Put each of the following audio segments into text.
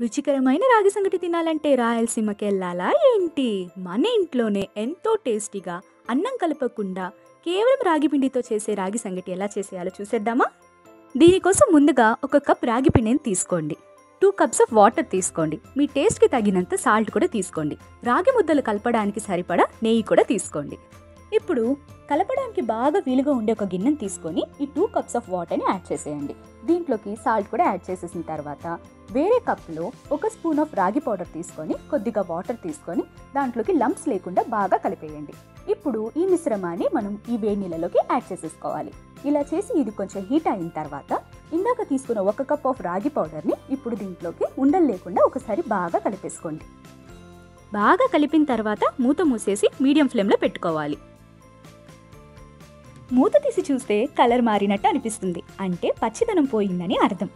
రుచికరమైన రాగి సంగటి తినాలంటే రాయలసీమకెళ్ళాలా ఏంటి? మన ఇంట్లోనే ఎంతో టేస్టీగా అన్నం కలపకుండా కేవలం రాగి పిండితో చేసే రాగి సంగటి ఎలా చేసేయాలో చూసేద్దామా? దీనికోసం ముందుగా ఒక కప్ రాగి పిండిని తీసుకోండి. 2 కప్స్ ఆఫ్ వాటర్ తీసుకోండి. మీ టేస్ట్కి తగినంత సాల్ట్ కూడా తీసుకోండి. రాగి ముద్దలు కలపడానికి సరిపడా నెయ్యి కూడా తీసుకోండి. ఇప్పుడు కలపడానికి బాగా వీలుగా ఉండే ఒక గిన్నెని తీసుకొని ఈ 2 కప్స్ ఆఫ్ వాటర్ని యాడ్ చేసేయండి. దీంట్లోకి సాల్ట్ కూడా యాడ్ చేసేసిన తర్వాత వేరే కప్లో 1 స్పూన్ ఆఫ్ రాగి పౌడర్ తీసుకొని కొద్దిగా వాటర్ తీసుకొని దాంట్లోకి లంప్స్ లేకుండా బాగా కలిపేయండి. ఇప్పుడు ఈ మిశ్రమాన్ని మనం ఈ వేడి నీళ్ళలోకి యాడ్ చేసేసుకోవాలి. ఇలా చేసి ఇది కొంచెం హీట్ అయిన తర్వాత ఇందాక తీసుకున్న 1 కప్ ఆఫ్ రాగి పౌడర్ని ఇప్పుడు దీంట్లోకి ఉండలు లేకుండా ఒకసారి బాగా కలిపేసుకోండి. బాగా కలిపిన తర్వాత మూత మూసేసి మీడియం ఫ్లేమ్లో పెట్టుకోవాలి. మూత తీసి చూస్తే కలర్ మారినట్టు అనిపిస్తుంది, అంటే పచ్చిదనం పోయిందని అర్థం.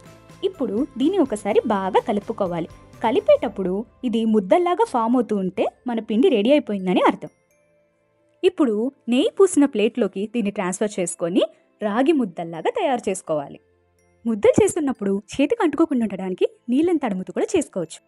ఇప్పుడు దీన్ని ఒకసారి బాగా కలుపుకోవాలి. కలిపేటప్పుడు ఇది ముద్దల్లాగా ఫామ్ అవుతూ ఉంటే మన పిండి రెడీ అయిపోయిందని అర్థం. ఇప్పుడు నెయ్యి పూసిన ప్లేట్లోకి దీన్ని ట్రాన్స్ఫర్ చేసుకొని రాగి ముద్దల్లాగా తయారు చేసుకోవాలి. ముద్దలు చేస్తున్నప్పుడు చేతికి అంటుకోకుండా ఉండడానికి నీళ్ళని తడుముతూ కూడా చేసుకోవచ్చు.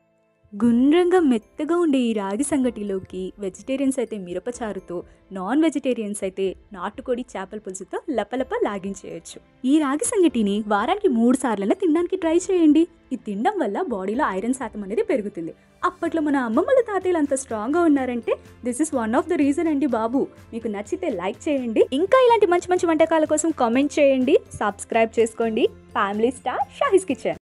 గుండ్రంగా మెత్తగా ఉండే ఈ రాగి సంగటిలోకి వెజిటేరియన్స్ అయితే మిరపచారుతో, నాన్ వెజిటేరియన్స్ అయితే నాటుకోడి చేపల పులుసుతో లపలప లాగించేయచ్చు. ఈ రాగి సంగటిని వారానికి 3 సార్లైనా తినడానికి ట్రై చేయండి. ఇది తినడం వల్ల బాడీలో ఐరన్ శాతం అనేది పెరుగుతుంది. అప్పట్లో మన అమ్మమ్మల తాతయ్యలు అంత స్ట్రాంగ్గా ఉన్నారంటే this is one of the reason అండి బాబు. మీకు నచ్చితే లైక్ చేయండి. ఇంకా ఇలాంటి మంచి మంచి వంటకాల కోసం కామెంట్ చేయండి. సబ్స్క్రైబ్ చేసుకోండి. Family star Shahis kitchen.